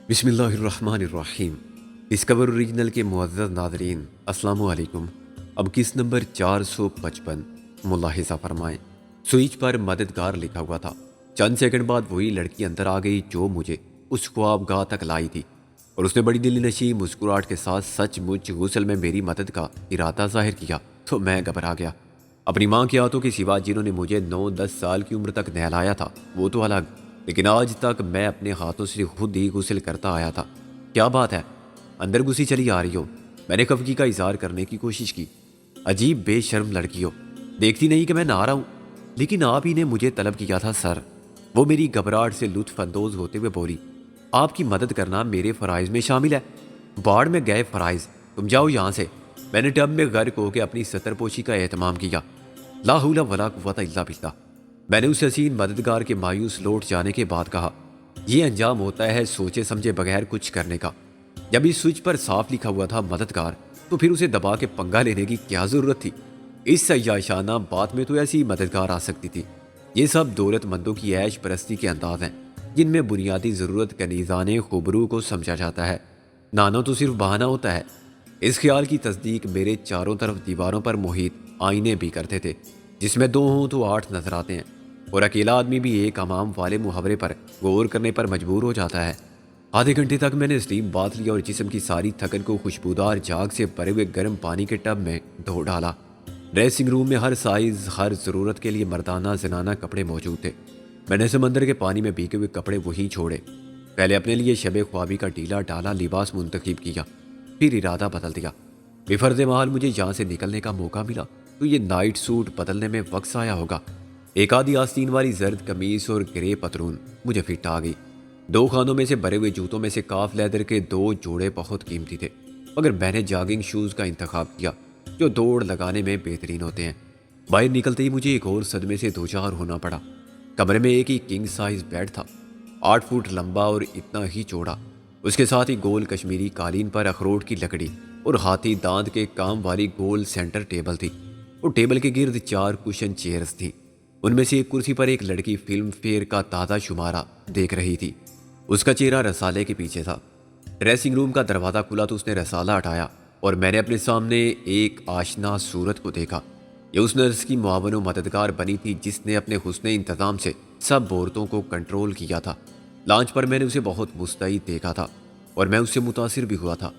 बिस्मिल्लाहिर्रहमानिर्रहीम। Discover original के मुअज़्ज़ज़ नाज़रीन, अस्सलामु अलैकुम। अब किस नंबर 455 मुलाहिज़ा फरमाएं। स्विच पर मददगार लिखा हुआ था। चंद सेकंड बाद वही लड़की अंदर आ गई जो मुझे उस ख्वाबगाह तक लाई थी, और उसने बड़ी दिलनशी मुस्कुराहट के साथ सचमुच गुस्ल में मेरी मदद का इरादा जाहिर किया तो मैं घबरा गया। अपनी माँ के हाथों के सिवा जिन्होंने मुझे 9-10 साल की उम्र तक नहलाया था वो तो अलग, लेकिन आज तक मैं अपने हाथों से खुद ही गुस्ल करता आया था। क्या बात है, अंदर घुसी चली आ रही हो? मैंने खफगी का इजहार करने की कोशिश की। अजीब बेशर्म लड़की हो, देखती नहीं कि मैं नहा रहा हूँ? लेकिन आप ही ने मुझे तलब किया था सर। वो मेरी घबराहट से लुत्फ अंदोज होते हुए बोली, आपकी मदद करना मेरे फ़राइज़ में शामिल है। बाढ़ में गए फ़राइज़, तुम जाओ यहाँ से। मैंने टब में गर्क होकर अपनी सतरपोशी का एहतमाम किया। ला हौला वला कुव्वता इल्ला बिल्लाह। मैंने उस हसीन मददगार के मायूस लौट जाने के बाद कहा, यह अंजाम होता है सोचे समझे बगैर कुछ करने का। जब इस स्विच पर साफ लिखा हुआ था मददगार, तो फिर उसे दबा के पंगा लेने की क्या ज़रूरत थी? इस सयाशाना बात में तो ऐसी मददगार आ सकती थी। ये सब दौलतमंदों की ऐश परस्ती के अंदाज हैं, जिनमें बुनियादी ज़रूरत कनीज़ाने खुबरू को समझा जाता है। नाना तो सिर्फ बहाना होता है। इस ख्याल की तस्दीक मेरे चारों तरफ दीवारों पर मोहित आईने भी करते थे, जिसमें 2 हों तो 8 नजर आते हैं, और अकेला आदमी भी एक अमाम वाले मुहावरे पर गौर करने पर मजबूर हो जाता है। आधे घंटे तक मैंने स्टीम बात लिया और जिस्म की सारी थकन को खुशबूदार झाग से भरे हुए गर्म पानी के टब में धो डाला। ड्रेसिंग रूम में हर साइज हर ज़रूरत के लिए मर्दाना जनाना कपड़े मौजूद थे। मैंने समंदर के पानी में भीगे हुए कपड़े वहीं छोड़े। पहले अपने लिए शबे ख्वाबी का ढीला डाला लिबास मुंतखब किया, फिर इरादा बदल दिया। बेफर्ज महल मुझे यहाँ से निकलने का मौका मिला तो ये नाइट सूट बदलने में वक्त आया होगा। एक आधी आस्तीन वाली जर्द कमीज और ग्रे पतलून मुझे फिट आ गई। 2 खानों में से भरे हुए जूतों में से काफ लेदर के 2 जोड़े बहुत कीमती थे, मगर मैंने जॉगिंग शूज़ का इंतखाब किया जो दौड़ लगाने में बेहतरीन होते हैं। बाहर निकलते ही मुझे एक और सदमे से दो चार होना पड़ा। कमरे में एक ही किंग साइज बेड था, 8 फुट लंबा और इतना ही चौड़ा। उसके साथ ही गोल कश्मीरी कालीन पर अखरोट की लकड़ी और हाथी दांत के काम वाली गोल सेंटर टेबल थी, और टेबल के गिर्द 4 कुशन चेयर्स थीं। उनमें से एक कुर्सी पर एक लड़की फिल्म फेयर का ताज़ा शुमारा देख रही थी। उसका चेहरा रसाले के पीछे था। ड्रेसिंग रूम का दरवाज़ा खुला तो उसने रसाला हटाया और मैंने अपने सामने एक आशना सूरत को देखा। ये उस नर्स की मुआवन मददगार बनी थी जिसने अपने हुस्ने इंतज़ाम से सब औरतों को कंट्रोल किया था। लॉन्च पर मैंने उसे बहुत मुस्तैद देखा था और मैं उससे मुतासिर भी हुआ था।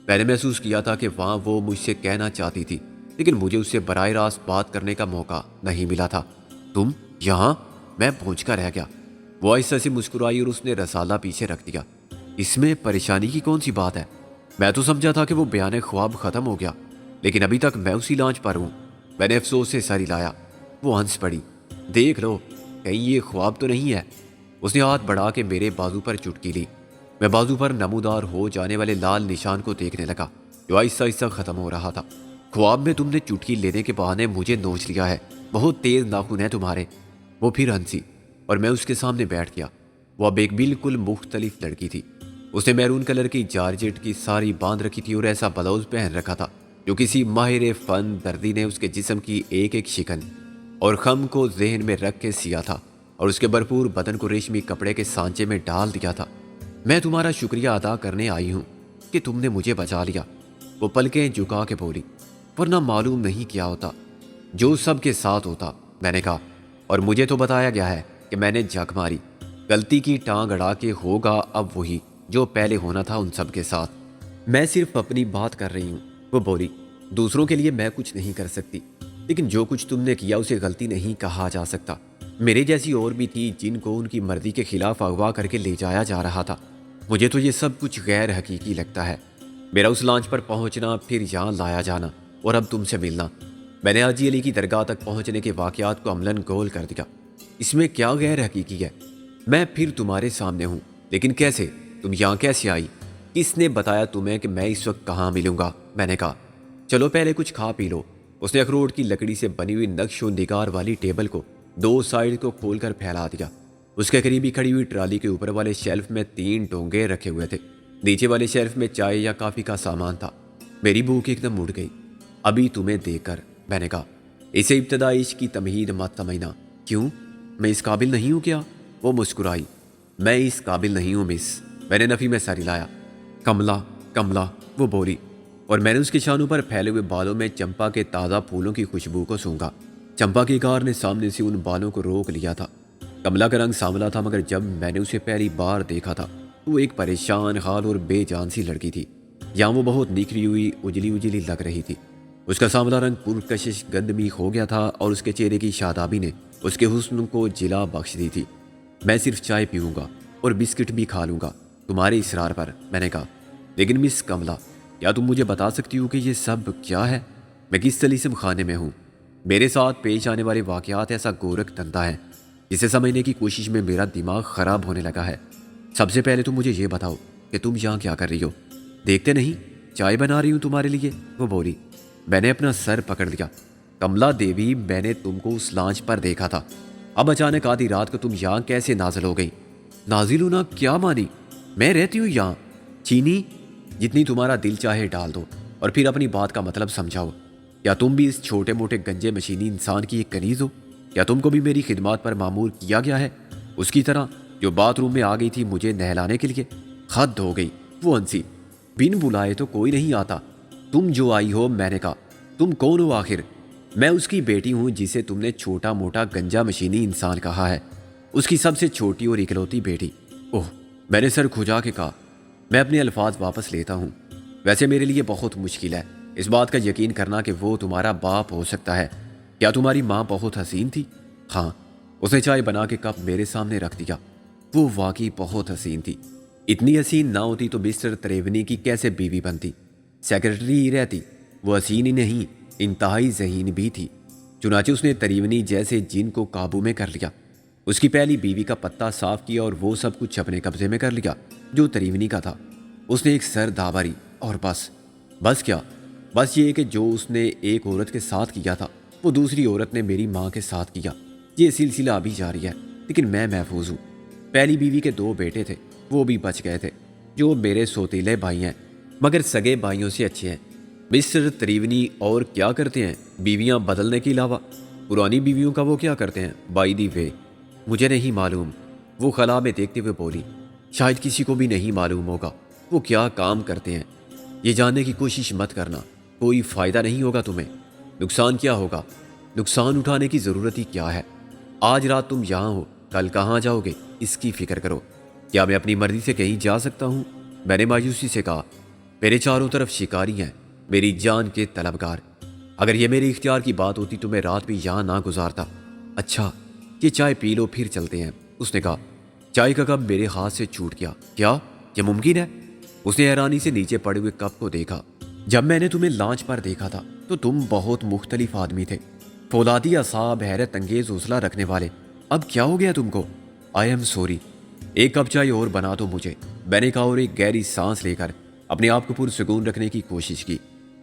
मैंने महसूस किया था कि वहाँ वो मुझसे कहना चाहती थी, लेकिन मुझे उससे बराह रास्त बात करने का मौका नहीं मिला था। तुम यहाँ? मैं पहुँच कर रह गया। वो आहिस्ता से मुस्कुराई और उसने रसाला पीछे रख दिया। इसमें परेशानी की कौन सी बात है? मैं तो समझा था कि वो बयान ख्वाब ख़त्म हो गया, लेकिन अभी तक मैं उसी लांच पर हूँ। मैंने अफसोस से सर हिलाया। वो हंस पड़ी। देख लो, कहीं ये ख्वाब तो नहीं है? उसने हाथ बढ़ा के मेरे बाजू पर चुटकी ली। मैं बाजू पर नमूदार हो जाने वाले लाल निशान को देखने लगा जो आहिस्ता आहिस्ता ख़त्म हो रहा था। ख्वाब में तुमने चुटकी लेने के बहाने मुझे नोच लिया है, बहुत तेज़ नाखून है तुम्हारे। वो फिर हंसी और मैं उसके सामने बैठ गया। वो अब एक बिल्कुल मुख्तलिफ लड़की थी। उसने मैरून कलर की जॉर्जेट की साड़ी बांध रखी थी और ऐसा ब्लाउज पहन रखा था जो किसी माहिर फन दर्दी ने उसके जिस्म की एक एक शिकन और खम को जहन में रख के सिया था और उसके भरपूर बदन को रेशमी कपड़े के सांचे में डाल दिया था। मैं तुम्हारा शुक्रिया अदा करने आई हूँ कि तुमने मुझे बचा लिया, वो पलकें झुका के बोली, वरना मालूम नहीं क्या होता जो सबके साथ होता। मैंने कहा, और मुझे तो बताया गया है कि मैंने जग मारी। गलती की टांग अड़ा के होगा अब वही जो पहले होना था उन सब के साथ। मैं सिर्फ अपनी बात कर रही हूँ, वो बोली। दूसरों के लिए मैं कुछ नहीं कर सकती, लेकिन जो कुछ तुमने किया उसे गलती नहीं कहा जा सकता। मेरे जैसी और भी थी जिनको उनकी मर्जी के खिलाफ अगवा करके ले जाया जा रहा था। मुझे तो ये सब कुछ गैर हकीकी लगता है। मेरा उस लॉन्च पर पहुंचना, फिर यहाँ लाया जाना और अब तुमसे मिलना। मैंने हाजी अली की दरगाह तक पहुंचने के वाकयात को अमलन गोल कर दिया। इसमें क्या गैर हकीकी है? मैं फिर तुम्हारे सामने हूँ, लेकिन कैसे? तुम यहाँ कैसे आई? किसने बताया तुम्हें कि मैं इस वक्त कहाँ मिलूंगा? मैंने कहा, चलो पहले कुछ खा पी लो। उसने अखरोट की लकड़ी से बनी हुई नक्शो निगार वाली टेबल को 2 साइड को खोलकर फैला दिया। उसके करीबी खड़ी हुई ट्राली के ऊपर वाले शेल्फ में 3 डोंगे रखे हुए थे। नीचे वाले शेल्फ में चाय या काफ़ी का सामान था। मेरी भूख एकदम उड़ गई। अभी तुम्हें देकर, मैंने कहा, इसे इब्तदाई इश्क की तमहीद मत समझना। क्यों, मैं इस काबिल नहीं हूँ क्या? वो मुस्कुराई। मैं इस काबिल नहीं हूँ मिस, मैंने नफ़ी में सर हिलाया। कमला, कमला, वो बोली, और मैंने उसके शानों पर फैले हुए बालों में चंपा के ताज़ा फूलों की खुशबू को सूंघा। चंपा की कार ने सामने से उन बालों को रोक लिया था। कमला का रंग सांवला था, मगर जब मैंने उसे पहली बार देखा था तो वो एक परेशान हाल और बेजान सी लड़की थी। यहाँ वो बहुत निखरी हुई उजली उजली लग रही थी। उसका सांवला रंग पुरकशिश गंदमी हो गया था और उसके चेहरे की शादाबी ने उसके हुस्न को जिला बख्श दी थी। मैं सिर्फ चाय पीऊँगा और बिस्किट भी खा लूँगा तुम्हारे इसरार पर, मैंने कहा। लेकिन मिस कमला, क्या तुम मुझे बता सकती हो कि ये सब क्या है? मैं किस तलीसम खाने में हूँ? मेरे साथ पेश आने वाले वाक़यात ऐसा गोरख धंधा है जिसे समझने की कोशिश में मेरा दिमाग ख़राब होने लगा है। सबसे पहले तुम मुझे ये बताओ कि तुम यहाँ क्या कर रही हो? देखते नहीं चाय बना रही हूँ तुम्हारे लिए, वो बोली। मैंने अपना सर पकड़ लिया। कमला देवी, मैंने तुमको उस लांच पर देखा था। अब अचानक आधी रात को तुम यहाँ कैसे नाजिल हो गई? नाजिल होना क्या मानी? मैं रहती हूँ यहाँ। चीनी, जितनी तुम्हारा दिल चाहे डाल दो और फिर अपनी बात का मतलब समझाओ। क्या तुम भी इस छोटे मोटे गंजे मशीनी इंसान की एक कनीज हो? क्या तुमको भी मेरी खिदमत पर मामूर किया गया है, उसकी तरह जो बाथरूम में आ गई थी मुझे नहलाने के लिए? हद हो गई, वो हंसी। बिन बुलाए तो कोई नहीं आता। तुम जो आई हो, मैंने कहा। तुम कौन हो आखिर? मैं उसकी बेटी हूँ जिसे तुमने छोटा मोटा गंजा मशीनी इंसान कहा है, उसकी सबसे छोटी और इकलौती बेटी। ओह, मैंने सर खुजा के कहा। मैं अपने अल्फाज वापस लेता हूँ। वैसे मेरे लिए बहुत मुश्किल है इस बात का यकीन करना कि वो तुम्हारा बाप हो सकता है। क्या तुम्हारी माँ बहुत हसीन थी? हाँ, उसने चाय बना के कप मेरे सामने रख दिया। वो वाकई बहुत हसीन थी। इतनी हसीन ना होती तो मिस्टर त्रिवेणी की कैसे बीवी बनती? सेक्रेटरी ही रहती। वो हसीन ही नहीं, इंतहाई ज़हीन भी थी। चुनाचे उसने त्रिवेणी जैसे जिन को काबू में कर लिया। उसकी पहली बीवी का पत्ता साफ किया और वो सब कुछ अपने कब्जे में कर लिया जो त्रिवेणी का था। उसने एक सर दाबारी और बस क्या? बस ये कि जो उसने एक औरत के साथ किया था वो दूसरी औरत ने मेरी माँ के साथ किया। ये सिलसिला अभी जारी है, लेकिन मैं महफूज हूँ। पहली बीवी के 2 बेटे थे, वो भी बच गए थे, जो मेरे सौतीले भाई हैं, मगर सगे भाइयों से अच्छे हैं। मिस्टर त्रिवेणी और क्या करते हैं बीवियाँ बदलने के अलावा? पुरानी बीवियों का वो क्या करते हैं बाय दी वे? मुझे नहीं मालूम, वो खला में देखते हुए बोली। शायद किसी को भी नहीं मालूम होगा वो क्या काम करते हैं। ये जानने की कोशिश मत करना, कोई फ़ायदा नहीं होगा तुम्हें। नुकसान क्या होगा? नुकसान उठाने की ज़रूरत ही क्या है? आज रात तुम यहाँ हो, कल कहाँ जाओगे इसकी फ़िक्र करो। क्या मैं अपनी मर्ज़ी से कहीं जा सकता हूँ? मैंने मायूसी से कहा। मेरे चारों तरफ शिकारी हैं, मेरी जान के तलबगार। अगर ये मेरे इख्तियार की बात होती तो मैं रात भी यहाँ ना गुजारता। अच्छा, ये चाय पी लो फिर चलते हैं, उसने कहा। चाय का कप मेरे हाथ से छूट गया। क्या ये मुमकिन है? उसने हैरानी से नीचे पड़े हुए कप को देखा। जब मैंने तुम्हें लांच पर देखा था तो तुम बहुत मुख्तलिफ आदमी थे, फौलादी असाब, हैरत अंगेज हौसला रखने वाले। अब क्या हो गया तुमको? आई एम सॉरी, एक कप चाय और बना दो मुझे, मैंने कहा और एक गहरी सांस लेकर अपने आप को पुरसुकून रखने की कोशिश की।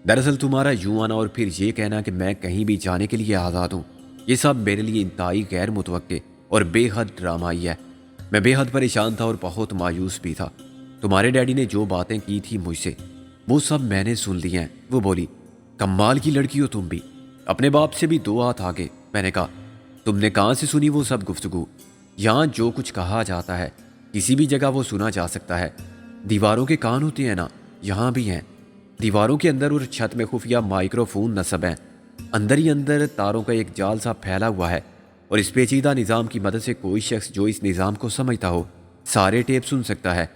दरअसल तुम्हारा यूं आना और फिर ये कहना कि मैं कहीं भी जाने के लिए आज़ाद हूँ, ये सब मेरे लिए इंतहाई गैर मुतवक्के और बेहद ड्रामाई है। मैं बेहद परेशान था और बहुत मायूस भी था। तुम्हारे डैडी ने जो बातें की थी मुझसे, वो सब मैंने सुन ली हैं, वो बोली। कमाल की लड़की हो तुम भी, अपने बाप से भी 2 हाथ आगे, मैंने कहा। तुमने कहाँ से सुनी वो सब गुफ्तगू? यहाँ जो कुछ कहा जाता है किसी भी जगह वो सुना जा सकता है। दीवारों के कान होते हैं ना, यहाँ भी हैं। दीवारों के अंदर और छत में खुफिया माइक्रोफोन नस्ब हैं। अंदर ही अंदर तारों का एक जाल सा फैला हुआ है और इस पेचीदा निज़ाम की मदद से कोई शख्स जो इस निज़ाम को समझता हो सारे टेप सुन सकता है।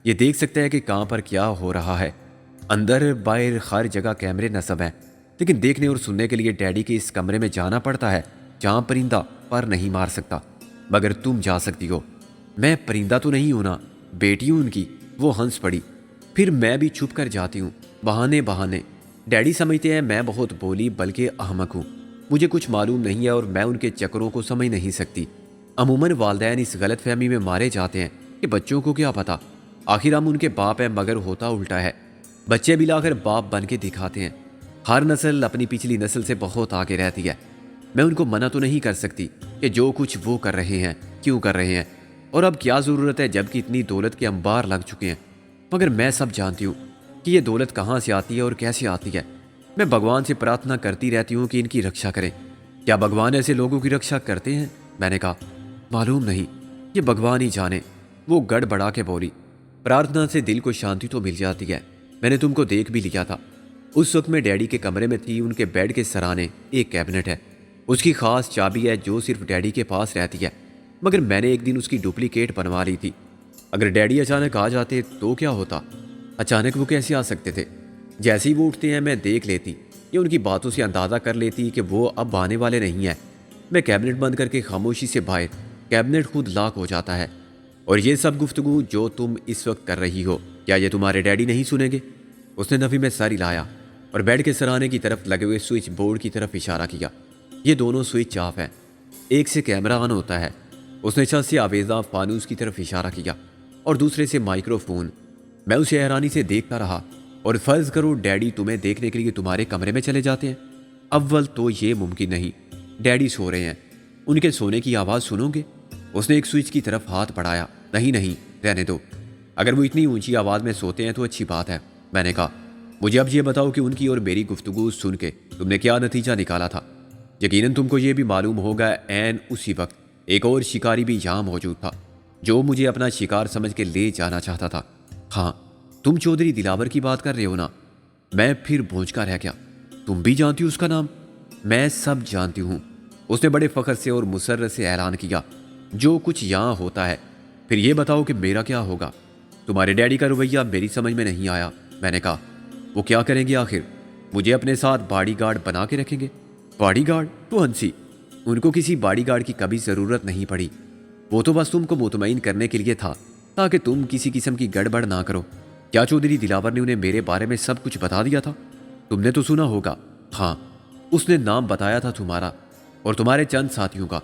ये देख सकता है कि कहाँ पर क्या हो रहा है। अंदर बाहर हर जगह कैमरे नस्ब हैं, लेकिन देखने और सुनने के लिए डैडी के इस कमरे में जाना पड़ता है जहाँ परिंदा पर नहीं मार सकता, मगर तुम जा सकती हो। मैं परिंदा तो नहीं हूं ना, बेटी हूं उनकी। वो हंस पड़ी। फिर मैं भी छुप कर जाती हूँ, बहाने बहाने। डैडी समझते हैं मैं बहुत बोली बल्कि अहमक हूँ। मुझे कुछ मालूम नहीं है और मैं उनके चक्करों को समझ नहीं सकती। अमूमन वालदैन इस गलत फहमी में मारे जाते हैं कि बच्चों को क्या पता, आखिर हम उनके बाप हैं, मगर होता उल्टा है। बच्चे भी लाकर बाप बन के दिखाते हैं। हर नस्ल अपनी पिछली नस्ल से बहुत आगे रहती है। मैं उनको मना तो नहीं कर सकती कि जो कुछ वो कर रहे हैं क्यों कर रहे हैं, और अब क्या ज़रूरत है जबकि इतनी दौलत के अंबार लग चुके हैं। मगर मैं सब जानती हूँ कि ये दौलत कहाँ से आती है और कैसे आती है। मैं भगवान से प्रार्थना करती रहती हूँ कि इनकी रक्षा करें। क्या भगवान ऐसे लोगों की रक्षा करते हैं? मैंने कहा। मालूम नहीं, ये भगवान ही जाने, वो गड़बड़ा के बोली। प्रार्थना से दिल को शांति तो मिल जाती है। मैंने तुमको देख भी लिया था। उस वक्त मैं डैडी के कमरे में थी। उनके बेड के सराने एक कैबिनेट है। उसकी खास चाबी है जो सिर्फ डैडी के पास रहती है, मगर मैंने एक दिन उसकी डुप्लीकेट बनवा ली थी। अगर डैडी अचानक आ जाते तो क्या होता? अचानक वो कैसे आ सकते थे? जैसे ही वो उठते हैं मैं देख लेती या उनकी बातों से अंदाज़ा कर लेती कि वो अब आने वाले नहीं हैं। मैं कैबिनेट बंद करके खामोशी से बाहर, कैबिनेट खुद लॉक हो जाता है। और ये सब गुफ्तगू जो तुम इस वक्त कर रही हो, क्या ये तुम्हारे डैडी नहीं सुनेंगे? उसने नफ़ी में सर हिलाया और बेड के सराने की तरफ लगे हुए स्विच बोर्ड की तरफ इशारा किया। ये दोनों स्विच ऑफ हैं, एक से कैमरा ऑन होता है। उसने छत से आवेजा फानूस की तरफ इशारा किया और दूसरे से माइक्रोफोन। मैं उसे हैरानी से देखता रहा। और फर्ज करो डैडी तुम्हें देखने के लिए तुम्हारे कमरे में चले जाते हैं। अव्वल तो ये मुमकिन नहीं, डैडी सो रहे हैं, उनके सोने की आवाज़ सुनोगे? उसने एक स्विच की तरफ हाथ बढ़ाया। नहीं नहीं, रहने दो। अगर वो इतनी ऊंची आवाज़ में सोते हैं तो अच्छी बात है। मैंने कहा, मुझे अब ये बताओ कि उनकी और मेरी गुफ्तगू सुन के तुमने क्या नतीजा निकाला था? यकीनन तुमको ये भी मालूम होगा ऐन उसी वक्त एक और शिकारी भी यहाँ मौजूद था जो मुझे अपना शिकार समझ के ले जाना चाहता था। हाँ, तुम चौधरी दिलावर की बात कर रहे हो ना? मैं फिर भौंचका रह गया। तुम भी जानती हो उसका नाम? मैं सब जानती हूँ, उसने बड़े फ़ख्र से और मुसर्रत से ऐलान किया। जो कुछ यहाँ होता है, फिर ये बताओ कि मेरा क्या होगा? तुम्हारे डैडी का रवैया मेरी समझ में नहीं आया। मैंने कहा, वो क्या करेंगे आखिर? मुझे अपने साथ बॉडीगार्ड बना के रखेंगे? बॉडीगार्ड? तो हंसी, उनको किसी बॉडीगार्ड की कभी ज़रूरत नहीं पड़ी। वो तो बस तुमको मुतमईन करने के लिए था ताकि तुम किसी किस्म की गड़बड़ ना करो। क्या चौधरी दिलावर ने उन्हें मेरे बारे में सब कुछ बता दिया था? तुमने तो सुना होगा। हाँ, उसने नाम बताया था तुम्हारा और तुम्हारे चंद साथियों का।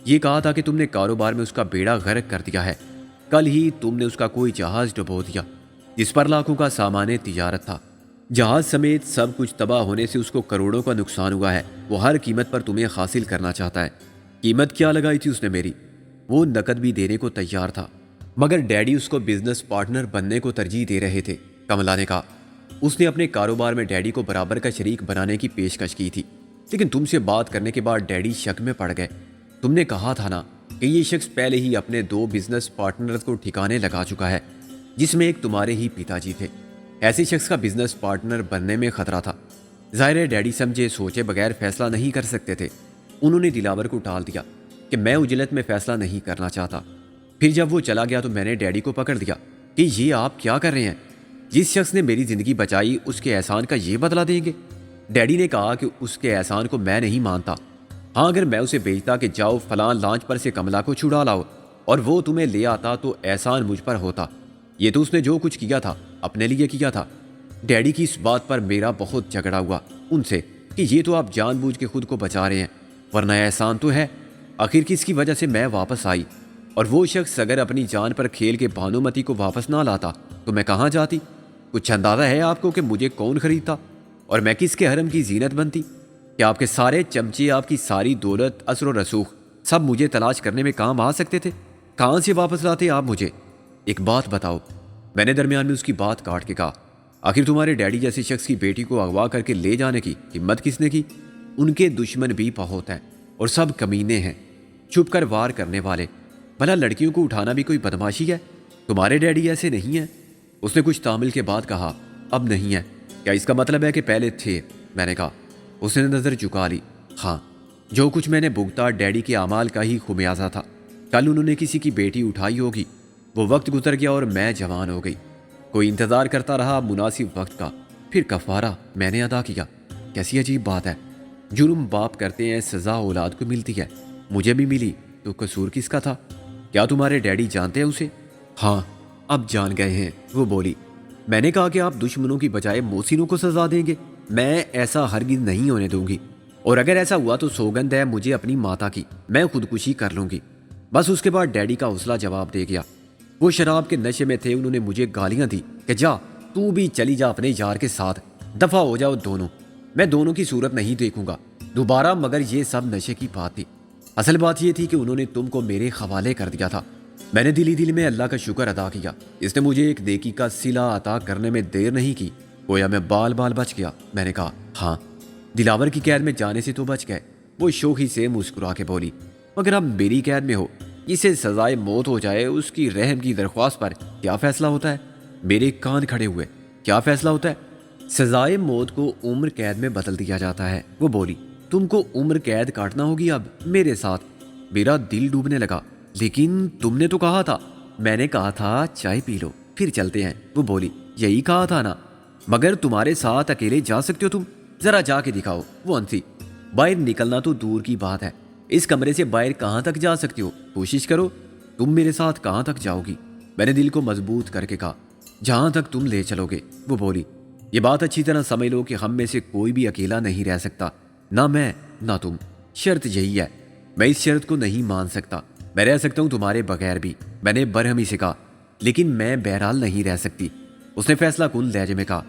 ये कहा था कि तुमने कारोबार में उसका बेड़ा गर्क कर दिया है। कल ही तुमने उसका कोई जहाज डुबो दिया जिस पर लाखों का सामान तिजारत था। जहाज समेत सब कुछ तबाह होने से उसको करोड़ों का नुकसान हुआ है। वो हर कीमत पर तुम्हें हासिल करना चाहता है। कीमत क्या लगाई थी उसने मेरी? वो नकद भी देने को तैयार था, मगर डैडी उसको बिजनेस पार्टनर बनने को तरजीह दे रहे थे। कमला ने कहा, उसने अपने कारोबार में डैडी को बराबर का शरीक बनाने की पेशकश की थी, लेकिन तुमसे बात करने के बाद डैडी शक में पड़ गए। तुमने कहा था ना कि ये शख्स पहले ही अपने 2 बिजनेस पार्टनर्स को ठिकाने लगा चुका है, जिसमें एक तुम्हारे ही पिताजी थे। ऐसे शख्स का बिजनेस पार्टनर बनने में खतरा था। ज़ाहिर है डैडी समझे सोचे बगैर फैसला नहीं कर सकते थे। उन्होंने दिलावर को टाल दिया कि मैं उजलत में फैसला नहीं करना चाहता। फिर जब वो चला गया तो मैंने डैडी को पकड़ दिया कि ये आप क्या कर रहे हैं? जिस शख्स ने मेरी ज़िंदगी बचाई उसके एहसान का ये बदला देंगे? डैडी ने कहा कि उसके एहसान को मैं नहीं मानता। हाँ, अगर मैं उसे भेजता कि जाओ फलां लॉन्च पर से कमला को छुड़ा लाओ और वो तुम्हें ले आता तो एहसान मुझ पर होता। ये तो उसने जो कुछ किया था अपने लिए किया था। डैडी की इस बात पर मेरा बहुत झगड़ा हुआ उनसे कि ये तो आप जानबूझ के खुद को बचा रहे हैं, वरना एहसान तो है। आखिर किसकी वजह से मैं वापस आई? और वो शख्स अगर अपनी जान पर खेल के भानुमती को वापस ना लाता तो मैं कहाँ जाती? कुछ अंदाज़ा है आपको कि मुझे कौन खरीदता और मैं किसके हरम की जीनत बनती? क्या आपके सारे चमचे, आपकी सारी दौलत, असर और रसूख सब मुझे तलाश करने में काम आ सकते थे? कहाँ से वापस लाते आप मुझे? एक बात बताओ। मैंने दरमियान में उसकी बात काट के कहा, आखिर तुम्हारे डैडी जैसे शख्स की बेटी को अगवा करके ले जाने की हिम्मत किसने की? उनके दुश्मन भी बहुत हैं और सब कमीने हैं, छुप कर वार करने वाले। भला लड़कियों को उठाना भी कोई बदमाशी है? तुम्हारे डैडी ऐसे नहीं हैं। उसने कुछ तामिल के बाद कहा, अब नहीं है। क्या इसका मतलब है कि पहले थे? मैंने कहा। उसने नज़र झुका ली। हाँ, जो कुछ मैंने भुगता डैडी के अमाल का ही खुमियाजा था। कल उन्होंने किसी की बेटी उठाई होगी, वो वक्त गुजर गया और मैं जवान हो गई। कोई इंतज़ार करता रहा मुनासिब वक्त का, फिर कफ़ारा मैंने अदा किया। कैसी अजीब बात है, जुर्म बाप करते हैं, सज़ा औलाद को मिलती है। मुझे भी मिली तो कसूर किसका था? क्या तुम्हारे डैडी जानते हैं उसे? हाँ, अब जान गए हैं, वो बोली। मैंने कहा कि आप दुश्मनों की बजाय मोहसिनों को सजा देंगे। मैं ऐसा हरगिज़ नहीं होने दूंगी, और अगर ऐसा हुआ तो सौगंध है मुझे अपनी माता की, मैं खुदकुशी कर लूंगी। बस उसके बाद डैडी का हौसला जवाब दे गया। वो शराब के नशे में थे। उन्होंने मुझे गालियां दी कि जा तू भी चली जा अपने यार के साथ, दफा हो जाओ दोनों। मैं दोनों की सूरत नहीं देखूंगा दोबारा, मगर ये सब नशे की बात थी। असल बात यह थी कि उन्होंने तुमको मेरे हवाले कर दिया था। मैंने दिली दिल में अल्लाह का शुक्र अदा किया, इसने मुझे एक नेकी का सिला अता करने में देर नहीं की। गोया मैं बाल बाल बच गया। मैंने कहा, हाँ, दिलावर की कैद में जाने से तो बच गए। वो शोखी से मुस्कुरा के बोली, मगर अब मेरी कैद में हो جسے سزائے موت ہو جائے اس کی رحم کی درخواست پر کیا فیصلہ ہوتا ہے؟ میرے کان کھڑے ہوئے۔ کیا فیصلہ ہوتا ہے؟ سزائے موت کو عمر قید میں بدل دیا جاتا ہے۔ وہ بولی، تم کو عمر قید کاٹنا ہوگی اب میرے ساتھ۔ میرا دل ڈوبنے لگا۔ لیکن تم نے تو کہا تھا۔ میں نے کہا تھا چائے پی لو پھر چلتے ہیں۔ وہ بولی، یہی کہا تھا نا، مگر تمہارے ساتھ اکیلے جا سکتے ہو تم؟ ذرا جا کے دکھاؤ۔ وہ ہنسی۔ باہر نکلنا تو دور کی بات ہے، اس کمرے سے باہر کہاں تک جا سکتی ہو؟ کوشش کرو۔ تم میرے ساتھ کہاں تک جاؤ گی؟ میں نے دل کو مضبوط کر کے کہا، جہاں تک تم لے چلو گے۔ وہ بولی، یہ بات اچھی طرح سمجھ لو کہ ہم میں سے کوئی بھی اکیلا نہیں رہ سکتا، نہ میں نہ تم۔ شرط یہی ہے، میں اس شرط کو نہیں مان سکتا۔ میں رہ سکتا ہوں تمہارے بغیر بھی، میں نے برہمی سے کہا، لیکن میں بہرحال نہیں رہ سکتی۔ اس نے فیصلہ کن لہجے میں کہا،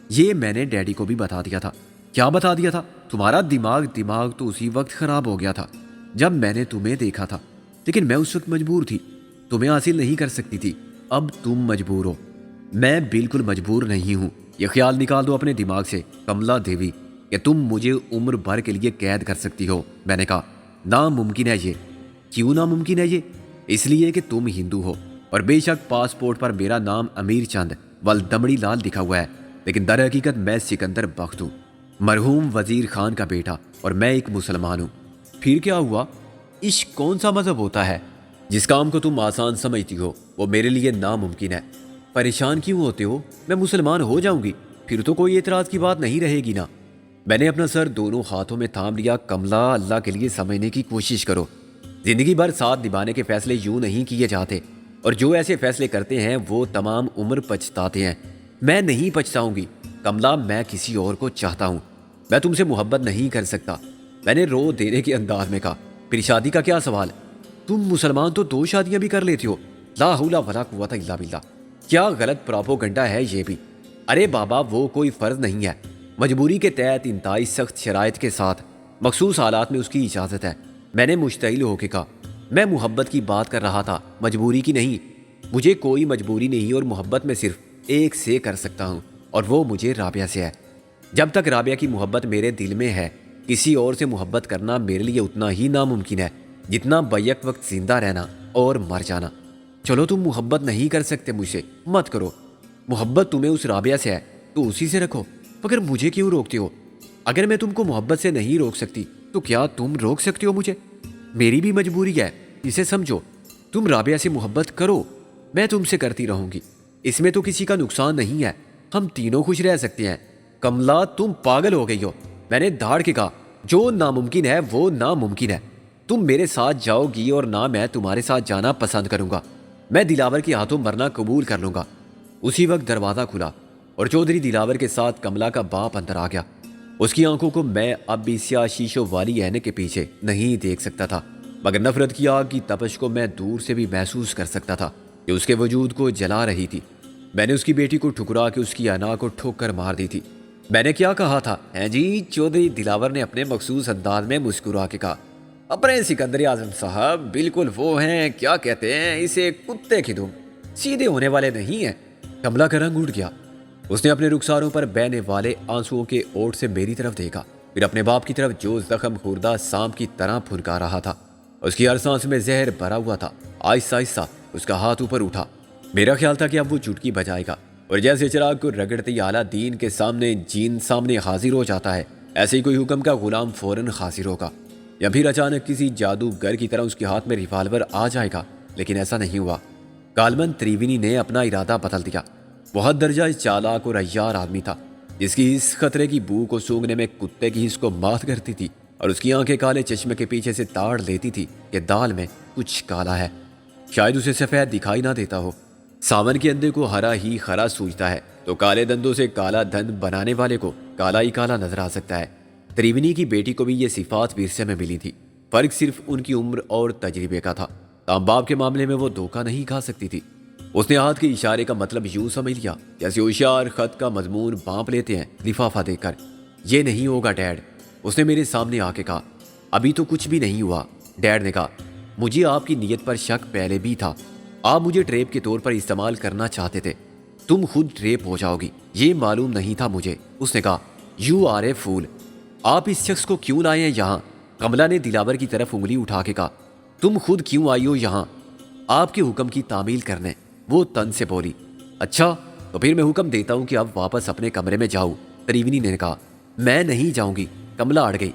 یہ میں نے ڈیڈی کو بھی بتا دیا تھا۔ کیا بتا دیا تھا؟ تمہارا دماغ تو اسی وقت خراب ہو گیا تھا جب میں نے تمہیں دیکھا تھا، لیکن میں اس وقت مجبور تھی، تمہیں حاصل نہیں کر سکتی تھی۔ اب تم مجبور ہو۔ میں بالکل مجبور نہیں ہوں۔ یہ خیال نکال دو اپنے دماغ سے کملا دیوی کہ تم مجھے عمر بھر کے لیے قید کر سکتی ہو۔ میں نے کہا، ناممکن ہے یہ۔ کیوں ناممکن ہے یہ؟ اس لیے کہ تم ہندو ہو، اور بے شک پاسپورٹ پر میرا نام امیر چند ولدمڑی لال لکھا ہوا ہے، لیکن در حقیقت میں سکندر بخت ہوں، مرحوم وزیر خان کا بیٹا، اور میں ایک مسلمان ہوں۔ پھر کیا ہوا؟ عشق کون سا مذہب ہوتا ہے؟ جس کام کو تم آسان سمجھتی ہو وہ میرے لیے ناممکن ہے۔ پریشان کیوں ہوتے ہو؟ میں مسلمان ہو جاؤں گی، پھر تو کوئی اعتراض کی بات نہیں رہے گی نا۔ میں نے اپنا سر دونوں ہاتھوں میں تھام لیا۔ کملا، اللہ کے لیے سمجھنے کی کوشش کرو۔ زندگی بھر ساتھ نبھانے کے فیصلے یوں نہیں کیے جاتے، اور جو ایسے فیصلے کرتے ہیں وہ تمام عمر پچھتاتے ہیں۔ میں نہیں پچھتاؤں گی کملا، میں کسی اور کو چاہتا ہوں، میں تم سے محبت نہیں کر سکتا۔ میں نے رو دینے کے انداز میں کہا، پھر شادی کا کیا سوال؟ تم مسلمان تو 2 شادیاں بھی کر لیتے ہو۔ لا حول ولا قوت الا باللہ، کیا غلط پراپوگنڈا ہے یہ بھی۔ ارے بابا، وہ کوئی فرض نہیں ہے، مجبوری کے تحت انتہائی سخت شرائط کے ساتھ مخصوص حالات میں اس کی اجازت ہے۔ میں نے مشتعل ہو کے کہا، میں محبت کی بات کر رہا تھا، مجبوری کی نہیں۔ مجھے کوئی مجبوری نہیں، اور محبت میں صرف ایک سے کر سکتا ہوں، اور وہ مجھے رابعہ سے ہے۔ جب تک رابعہ کی محبت میرے دل میں ہے، کسی اور سے محبت کرنا میرے لیے اتنا ہی ناممکن ہے جتنا بیک وقت زندہ رہنا اور مر جانا۔ چلو تم محبت نہیں کر سکتے مجھ سے، مت کرو۔ محبت تمہیں اس رابعہ سے ہے تو اسی سے رکھو، مگر مجھے کیوں روکتے ہو؟ اگر میں تم کو محبت سے نہیں روک سکتی تو کیا تم روک سکتے ہو مجھے؟ میری بھی مجبوری ہے، اسے سمجھو۔ تم رابعہ سے محبت کرو، میں تم سے کرتی رہوں گی، اس میں تو کسی کا نقصان نہیں ہے، ہم تینوں خوش رہ سکتے ہیں۔ کملا، تم پاگل ہو گئی ہو۔ میں نے دھاڑ کے کہا، جو ناممکن ہے وہ ناممکن ہے۔ تم میرے ساتھ جاؤ گی اور نہ میں تمہارے ساتھ جانا پسند کروں گا۔ میں دلاور کے ہاتھوں مرنا قبول کر لوں گا۔ اسی وقت دروازہ کھلا اور چودھری دلاور کے ساتھ کملا کا باپ اندر آ گیا۔ اس کی آنکھوں کو میں اب بھی سیاہ شیشوں والی عینک کے پیچھے نہیں دیکھ سکتا تھا، مگر نفرت کی آگ کی تپش کو میں دور سے بھی محسوس کر سکتا تھا کہ اس کے وجود کو جلا رہی تھی۔ میں نے اس کی بیٹی کو ٹھکرا کے اس کی انا کو ٹھوکر مار دی تھی۔ میں نے کیا کہا تھا؟ ہیں جی، چودھری دلاور نے اپنے مخصوص انداز میں مسکرا کے کہا، اپنے سکندر اعظم صاحب بالکل وہ ہیں، کیا کہتے ہیں اسے، کتے کی دم، سیدھے ہونے والے نہیں ہیں۔ کملا کا رنگ اٹھ گیا۔ اس نے اپنے رخساروں پر بہنے والے آنسوؤں کے اوٹ سے میری طرف دیکھا، پھر اپنے باپ کی طرف جو زخم خوردہ سانپ کی طرح پھنکا رہا تھا۔ اس کی ہر سانس میں زہر بھرا ہوا تھا۔ آہستہ آہستہ اس کا ہاتھ اوپر اٹھا۔ میرا خیال تھا کہ اب وہ چٹکی بجائے گا، اور جیسے چراغ کو رگڑتے ہی اعلیٰ دین کے سامنے جین سامنے حاضر ہو جاتا ہے، ایسے ہی کوئی حکم کا غلام فوراً حاضر ہوگا، یا پھر اچانک کسی جادوگر کی طرح اس کے ہاتھ میں ریوالور آ جائے گا۔ لیکن ایسا نہیں ہوا۔ کالمن تریوینی نے اپنا ارادہ بدل دیا۔ بہت درجہ چالاک اور عیار آدمی تھا، جس کی اس خطرے کی بو کو سونگنے میں کتے کی حس کو مات کرتی تھی، اور اس کی آنکھیں کالے چشمے کے پیچھے سے تاڑ لیتی تھی کہ دال میں کچھ کالا ہے، شاید اسے سفید دکھائی نہ دیتا ہو۔ ساون کے اندے کو ہرا ہی خرا سوجتا ہے تو کالے دندوں سے کالا دند بنانے والے کو کالا ہی کالا نظر آ سکتا ہے۔ تریونی کی بیٹی کو بھی یہ صفات ورثے میں ملی تھی، فرق صرف ان کی عمر اور تجربے کا تھا۔ تاہم باپ کے معاملے میں وہ دھوکہ نہیں کھا سکتی تھی۔ اس نے ہاتھ کے اشارے کا مطلب یوں سمجھ لیا جیسے ہوشیار خط کا مضمون بانپ لیتے ہیں لفافہ دے کر۔ یہ نہیں ہوگا ڈیڈ، اس نے میرے سامنے آ کے کہا۔ ابھی تو کچھ بھی نہیں ہوا، ڈیڈ نے کہا۔ مجھے آپ کی نیت پر شک پہلے بھی تھا، آپ مجھے ٹریپ کے طور پر استعمال کرنا چاہتے تھے، تم خود ٹریپ ہو جاؤ گی، یہ معلوم نہیں تھا مجھے۔ اس نے کہا، یو آر اے فول، آپ اس شخص کو کیوں لائے ہیں یہاں؟ کملا نے دلاور کی طرف انگلی اٹھا کے کہا، تم خود کیوں آئی ہو یہاں؟ آپ کے حکم کی تعمیل کرنے، وہ تن سے بولی۔ اچھا تو پھر میں حکم دیتا ہوں کہ اب واپس اپنے کمرے میں جاؤ، تریونی نے کہا۔ میں نہیں جاؤں گی، کملا اڑ گئی۔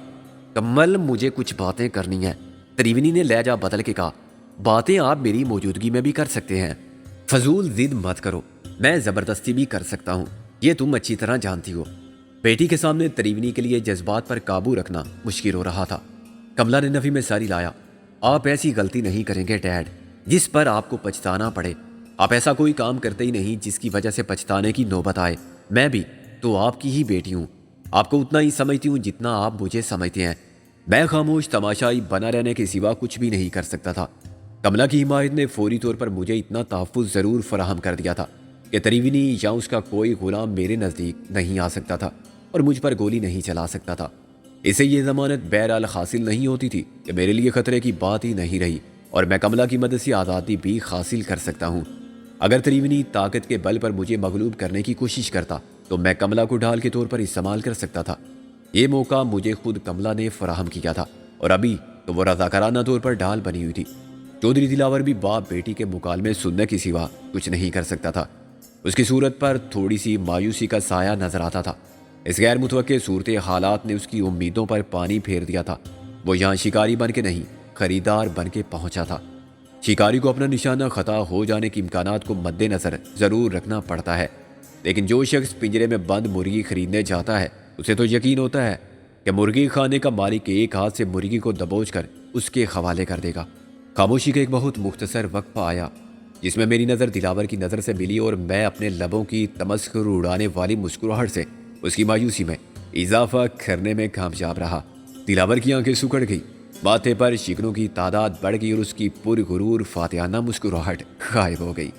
کمل مجھے کچھ باتیں کرنی ہیں، تریونی نے لہجہ بدل کے کہا۔ باتیں آپ میری موجودگی میں بھی کر سکتے ہیں، فضول ضد مت کرو، میں زبردستی بھی کر سکتا ہوں، یہ تم اچھی طرح جانتی ہو۔ بیٹی کے سامنے تریونی کے لیے جذبات پر قابو رکھنا مشکل ہو رہا تھا۔ کملا نے نفی میں ساری لایا۔ آپ ایسی غلطی نہیں کریں گے ڈیڈ جس پر آپ کو پچھتانا پڑے۔ آپ ایسا کوئی کام کرتے ہی نہیں جس کی وجہ سے پچھتانے کی نوبت آئے۔ میں بھی تو آپ کی ہی بیٹی ہوں، آپ کو اتنا ہی سمجھتی ہوں جتنا آپ مجھے سمجھتے ہیں۔ میں خاموش تماشائی بنا رہنے کے سوا کچھ بھی نہیں کر سکتا تھا۔ کملا کی حمایت نے فوری طور پر مجھے اتنا تحفظ ضرور فراہم کر دیا تھا کہ تریونی یا اس کا کوئی غلام میرے نزدیک نہیں آ سکتا تھا اور مجھ پر گولی نہیں چلا سکتا تھا۔ اسے یہ ضمانت بہرحال حاصل نہیں ہوتی تھی کہ میرے لیے خطرے کی بات ہی نہیں رہی اور میں کملا کی مدد سے آزادی بھی حاصل کر سکتا ہوں۔ اگر تریونی طاقت کے بل پر مجھے مغلوب کرنے کی کوشش کرتا تو میں کملا کو ڈھال کے طور پر استعمال کر سکتا تھا۔ یہ موقع مجھے خود کملا نے فراہم کیا تھا اور ابھی تو وہ رضاکارانہ طور پر ڈھال بنی ہوئی تھی۔ چودھری دلاور بھی باپ بیٹی کے مکالمے سننے کے سوا کچھ نہیں کر سکتا تھا۔ اس کی صورت پر تھوڑی سی مایوسی کا سایہ نظر آتا تھا۔ اس غیر متوقع صورت حالات نے اس کی امیدوں پر پانی پھیر دیا تھا۔ وہ یہاں شکاری بن کے نہیں، خریدار بن کے پہنچا تھا۔ شکاری کو اپنا نشانہ خطا ہو جانے کے امکانات کو مد نظر ضرور رکھنا پڑتا ہے، لیکن جو شخص پنجرے میں بند مرغی خریدنے جاتا ہے اسے تو یقین ہوتا ہے کہ مرغی خانے کا مالک ایک ہاتھ سے مرغی کو دبوچ کر اس کے حوالے کر دے گا۔ خاموشی کا ایک بہت مختصر وقفہ آیا جس میں میری نظر دلاور کی نظر سے ملی اور میں اپنے لبوں کی تمسخر اڑانے والی مسکراہٹ سے اس کی مایوسی میں اضافہ کرنے میں کامیاب رہا۔ دلاور کی آنکھیں سکڑ گئی، ماتھے پر شکنوں کی تعداد بڑھ گئی اور اس کی پرغرور فاتحانہ مسکراہٹ غائب ہو گئی۔